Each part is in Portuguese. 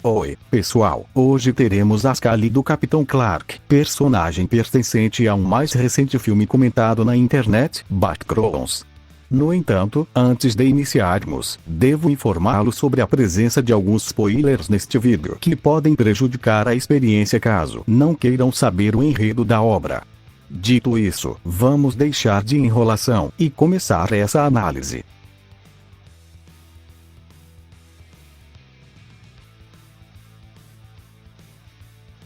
Oi, pessoal, hoje teremos a Scully do Capitão Clark, personagem pertencente a um mais recente filme comentado na internet, Batcross. No entanto, antes de iniciarmos, devo informá-lo sobre a presença de alguns spoilers neste vídeo que podem prejudicar a experiência caso não queiram saber o enredo da obra. Dito isso, vamos deixar de enrolação e começar essa análise.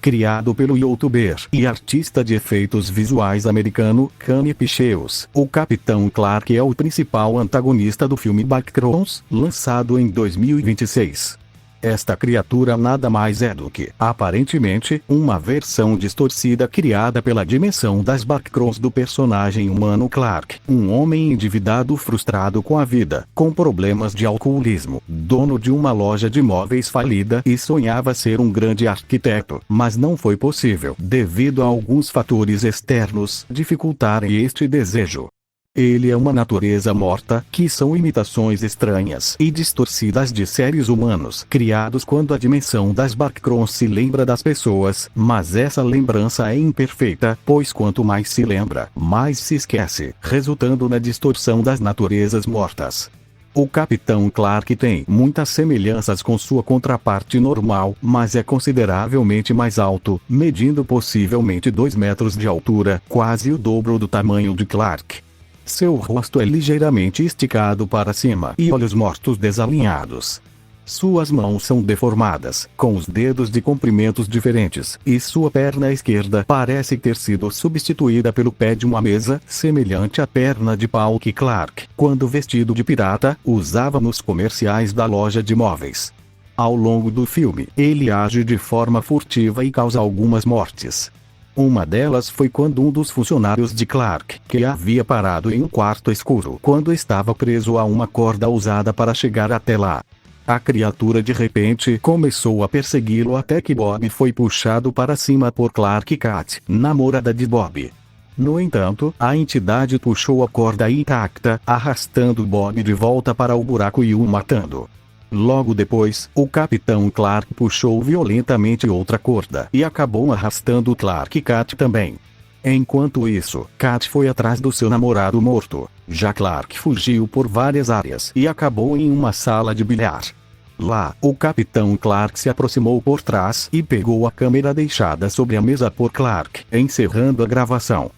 Criado pelo youtuber e artista de efeitos visuais americano Kanye Picheus, o Capitão Clark é o principal antagonista do filme Batcross, lançado em 2026. Esta criatura nada mais é do que, aparentemente, uma versão distorcida criada pela dimensão das Batcross do personagem humano Clark, um homem endividado frustrado com a vida, com problemas de alcoolismo, dono de uma loja de móveis falida e sonhava ser um grande arquiteto, mas não foi possível devido a alguns fatores externos dificultarem este desejo. Ele é uma natureza morta, que são imitações estranhas e distorcidas de seres humanos criados quando a dimensão das Batcross se lembra das pessoas, mas essa lembrança é imperfeita, pois quanto mais se lembra, mais se esquece, resultando na distorção das naturezas mortas. O Capitão Clark tem muitas semelhanças com sua contraparte normal, mas é consideravelmente mais alto, medindo possivelmente 2 metros de altura, quase o dobro do tamanho de Clark. Seu rosto é ligeiramente esticado para cima e olhos mortos desalinhados. Suas mãos são deformadas, com os dedos de comprimentos diferentes, e sua perna esquerda parece ter sido substituída pelo pé de uma mesa, semelhante à perna de pau que Clark, quando vestido de pirata, usava nos comerciais da loja de móveis. Ao longo do filme, ele age de forma furtiva e causa algumas mortes. Uma delas foi quando um dos funcionários de Clark, que havia parado em um quarto escuro quando estava preso a uma corda usada para chegar até lá. A criatura de repente começou a persegui-lo até que Bob foi puxado para cima por Clark e Kat, namorada de Bob. No entanto, a entidade puxou a corda intacta, arrastando Bob de volta para o buraco e o matando. Logo depois, o Capitão Clark puxou violentamente outra corda e acabou arrastando Clark e Kat também. Enquanto isso, Kat foi atrás do seu namorado morto. Já Clark fugiu por várias áreas e acabou em uma sala de bilhar. Lá, o Capitão Clark se aproximou por trás e pegou a câmera deixada sobre a mesa por Clark, encerrando a gravação.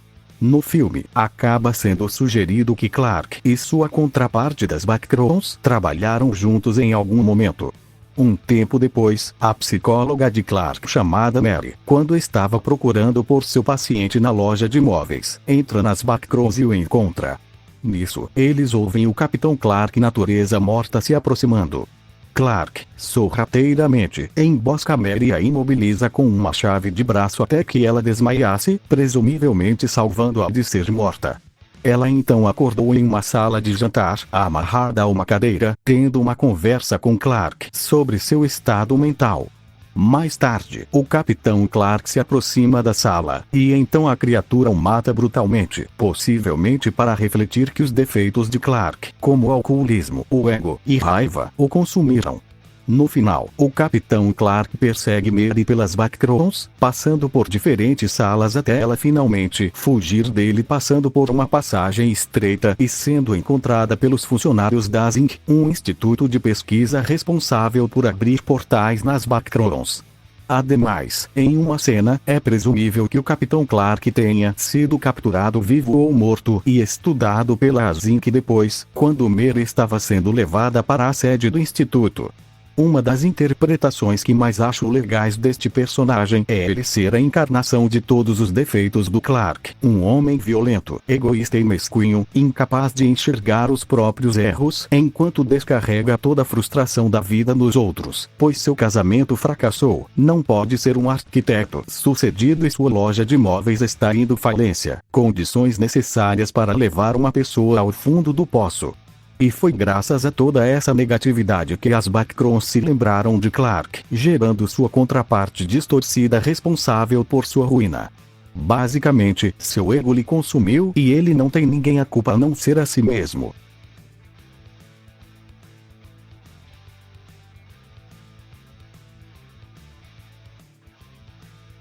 No filme, acaba sendo sugerido que Clark e sua contraparte das Batcross trabalharam juntos em algum momento. Um tempo depois, a psicóloga de Clark chamada Mary, quando estava procurando por seu paciente na loja de móveis, entra nas Batcross e o encontra. Nisso, eles ouvem o Capitão Clark natureza morta se aproximando. Clark, sorrateiramente, embosca Mary e a imobiliza com uma chave de braço até que ela desmaiasse, presumivelmente salvando-a de ser morta. Ela então acordou em uma sala de jantar, amarrada a uma cadeira, tendo uma conversa com Clark sobre seu estado mental. Mais tarde, o Capitão Clark se aproxima da sala, e então a criatura o mata brutalmente, possivelmente para refletir que os defeitos de Clark, como alcoolismo, o ego e raiva, o consumiram. No final, o Capitão Clark persegue Mary pelas Batcross, passando por diferentes salas até ela finalmente fugir dele passando por uma passagem estreita e sendo encontrada pelos funcionários da Inc., um instituto de pesquisa responsável por abrir portais nas Batcross. Ademais, em uma cena, é presumível que o Capitão Clark tenha sido capturado vivo ou morto e estudado pela Inc. depois, quando Mary estava sendo levada para a sede do instituto. Uma das interpretações que mais acho legais deste personagem é ele ser a encarnação de todos os defeitos do Clark, um homem violento, egoísta e mesquinho, incapaz de enxergar os próprios erros, enquanto descarrega toda a frustração da vida nos outros, pois seu casamento fracassou, não pode ser um arquiteto sucedido e sua loja de móveis está indo falência, condições necessárias para levar uma pessoa ao fundo do poço. E foi graças a toda essa negatividade que as Batcross se lembraram de Clark, gerando sua contraparte distorcida responsável por sua ruína. Basicamente, seu ego lhe consumiu e ele não tem ninguém a culpa a não ser a si mesmo.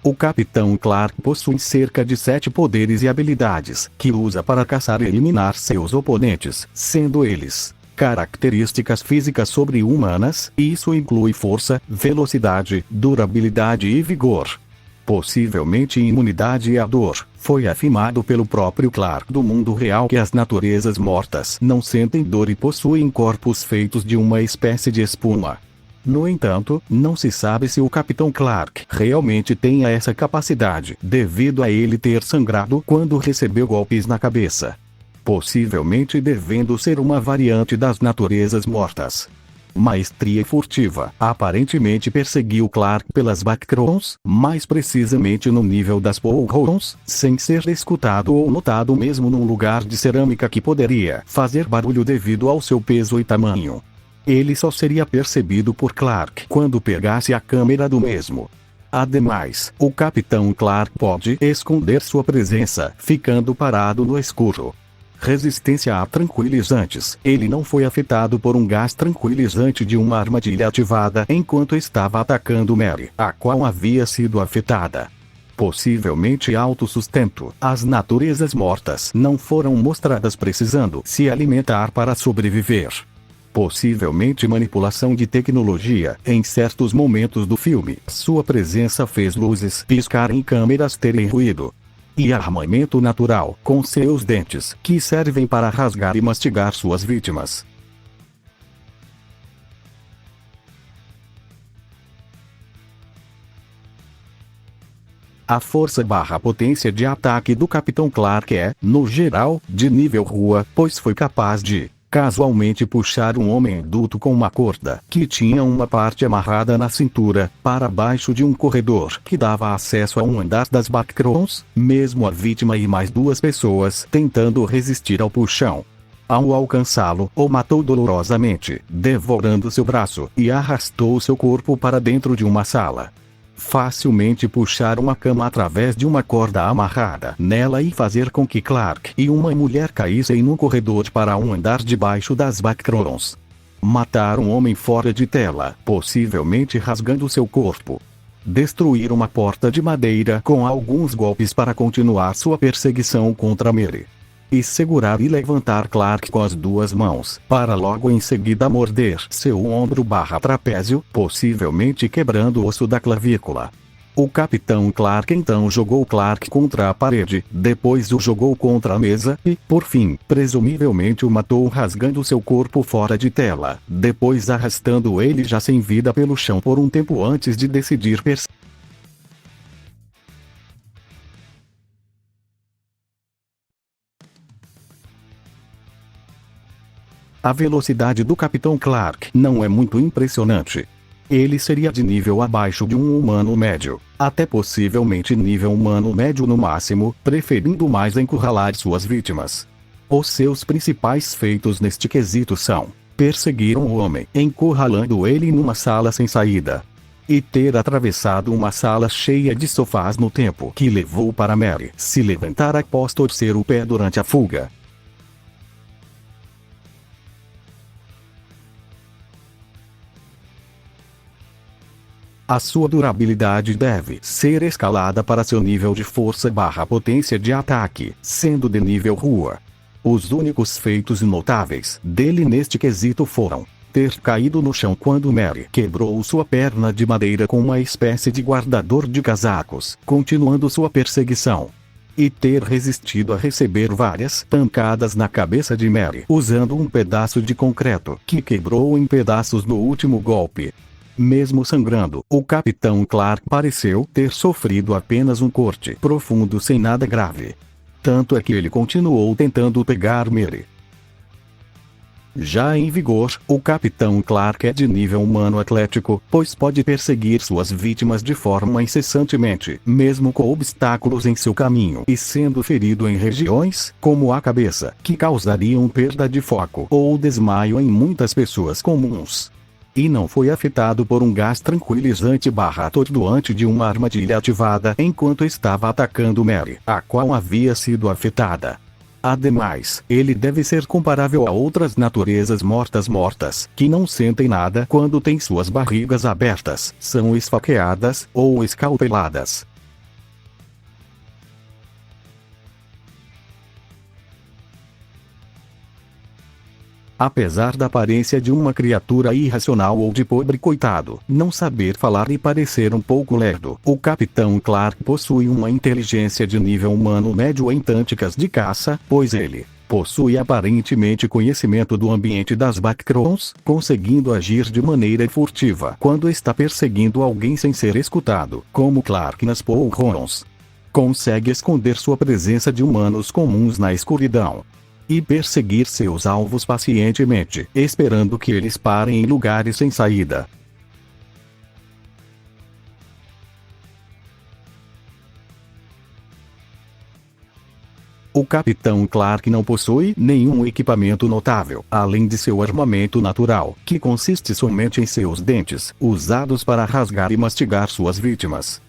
O Capitão Clark possui cerca de 7 poderes e habilidades, que usa para caçar e eliminar seus oponentes, sendo eles características físicas sobre-humanas, isso inclui força, velocidade, durabilidade e vigor. Possivelmente imunidade à dor. Foi afirmado pelo próprio Clark do mundo real que as naturezas mortas não sentem dor e possuem corpos feitos de uma espécie de espuma. No entanto, não se sabe se o Capitão Clark realmente tenha essa capacidade, devido a ele ter sangrado quando recebeu golpes na cabeça. Possivelmente devendo ser uma variante das naturezas mortas. Maestria furtiva. Aparentemente perseguiu Clark pelas Backrooms, mais precisamente no nível das Poolrooms, sem ser escutado ou notado mesmo num lugar de cerâmica que poderia fazer barulho devido ao seu peso e tamanho. Ele só seria percebido por Clark quando pegasse a câmera do mesmo. Ademais, o Capitão Clark pode esconder sua presença, ficando parado no escuro. Resistência a tranquilizantes. Ele não foi afetado por um gás tranquilizante de uma armadilha ativada enquanto estava atacando Mary, a qual havia sido afetada. Possivelmente autossustento. As naturezas mortas não foram mostradas precisando se alimentar para sobreviver. Possivelmente manipulação de tecnologia. Em certos momentos do filme, sua presença fez luzes piscarem e câmeras terem ruído. E armamento natural, com seus dentes, que servem para rasgar e mastigar suas vítimas. A força/potência de ataque do Capitão Clark é, no geral, de nível rua, pois foi capaz de casualmente puxar um homem adulto com uma corda, que tinha uma parte amarrada na cintura, para baixo de um corredor que dava acesso a um andar das Backrooms, mesmo a vítima e mais 2 pessoas tentando resistir ao puxão. Ao alcançá-lo, o matou dolorosamente, devorando seu braço, e arrastou seu corpo para dentro de uma sala. Facilmente puxar uma cama através de uma corda amarrada nela e fazer com que Clark e uma mulher caíssem no corredor para um andar debaixo das Backrooms. Matar um homem fora de tela, possivelmente rasgando seu corpo. Destruir uma porta de madeira com alguns golpes para continuar sua perseguição contra Mary. E segurar e levantar Clark com as 2 mãos, para logo em seguida morder seu ombro/trapézio, possivelmente quebrando o osso da clavícula. O Capitão Clark então jogou Clark contra a parede, depois o jogou contra a mesa e, por fim, presumivelmente o matou rasgando seu corpo fora de tela, depois arrastando ele já sem vida pelo chão por um tempo antes de decidir perseguir. A velocidade do Capitão Clark não é muito impressionante. Ele seria de nível abaixo de um humano médio, até possivelmente nível humano médio no máximo, preferindo mais encurralar suas vítimas. Os seus principais feitos neste quesito são: perseguir um homem, encurralando ele numa sala sem saída, e ter atravessado uma sala cheia de sofás no tempo que levou para Mary se levantar após torcer o pé durante a fuga. A sua durabilidade deve ser escalada para seu nível de força/potência de ataque, sendo de nível rua. Os únicos feitos notáveis dele neste quesito foram ter caído no chão quando Mary quebrou sua perna de madeira com uma espécie de guardador de casacos, continuando sua perseguição. E ter resistido a receber várias pancadas na cabeça de Mary usando um pedaço de concreto que quebrou em pedaços no último golpe. Mesmo sangrando, o Capitão Clark pareceu ter sofrido apenas um corte profundo sem nada grave. Tanto é que ele continuou tentando pegar Mary. Já em vigor, o Capitão Clark é de nível humano atlético, pois pode perseguir suas vítimas de forma incessantemente, mesmo com obstáculos em seu caminho e sendo ferido em regiões, como a cabeça, que causariam perda de foco ou desmaio em muitas pessoas comuns. E não foi afetado por um gás tranquilizante/atordoante de uma armadilha ativada enquanto estava atacando Mary, a qual havia sido afetada. Ademais, ele deve ser comparável a outras naturezas mortas que não sentem nada quando têm suas barrigas abertas, são esfaqueadas ou escalpeladas. Apesar da aparência de uma criatura irracional ou de pobre coitado, não saber falar e parecer um pouco lerdo, o Capitão Clark possui uma inteligência de nível humano médio em táticas de caça, pois ele possui aparentemente conhecimento do ambiente das Backrooms, conseguindo agir de maneira furtiva quando está perseguindo alguém sem ser escutado, como Clark nas Poorhouse. Consegue esconder sua presença de humanos comuns na escuridão e perseguir seus alvos pacientemente, esperando que eles parem em lugares sem saída. O Capitão Clark não possui nenhum equipamento notável, além de seu armamento natural, que consiste somente em seus dentes, usados para rasgar e mastigar suas vítimas.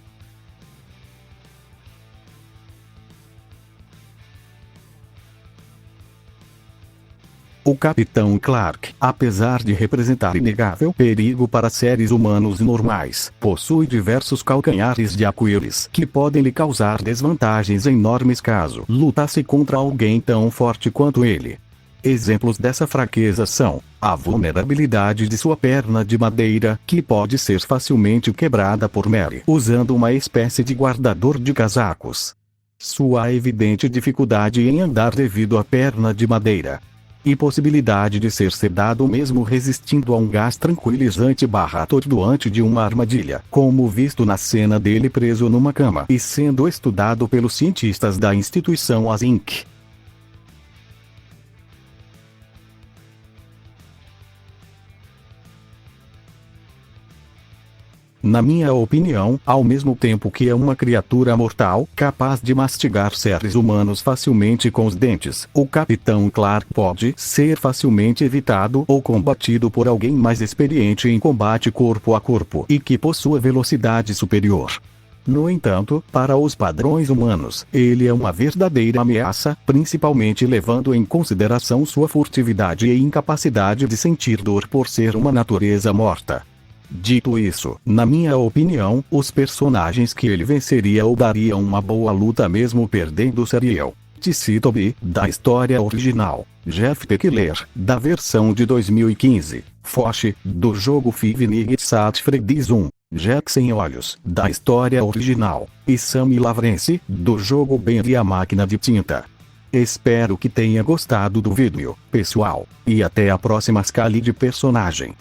O Capitão Clark, apesar de representar inegável perigo para seres humanos normais, possui diversos calcanhares de Aquiles que podem lhe causar desvantagens enormes caso lutasse contra alguém tão forte quanto ele. Exemplos dessa fraqueza são a vulnerabilidade de sua perna de madeira, que pode ser facilmente quebrada por Mary usando uma espécie de guardador de casacos, sua evidente dificuldade em andar devido à perna de madeira, e possibilidade de ser sedado mesmo resistindo a um gás tranquilizante atordoante de uma armadilha, como visto na cena dele preso numa cama e sendo estudado pelos cientistas da instituição Oz Inc. Na minha opinião, ao mesmo tempo que é uma criatura mortal, capaz de mastigar seres humanos facilmente com os dentes, o Capitão Clark pode ser facilmente evitado ou combatido por alguém mais experiente em combate corpo a corpo e que possua velocidade superior. No entanto, para os padrões humanos, ele é uma verdadeira ameaça, principalmente levando em consideração sua furtividade e incapacidade de sentir dor por ser uma natureza morta. Dito isso, na minha opinião, os personagens que ele venceria ou dariam uma boa luta mesmo perdendo seriam T.C. Toby, da história original, Jeff Teckler, da versão de 2015, Foch, do jogo Five Nights at Freddy's 1, Jack Sem Olhos, da história original, e Sammy Lawrence, do jogo Ben e a Máquina de Tinta. Espero que tenha gostado do vídeo, pessoal, e até a próxima escala de personagem.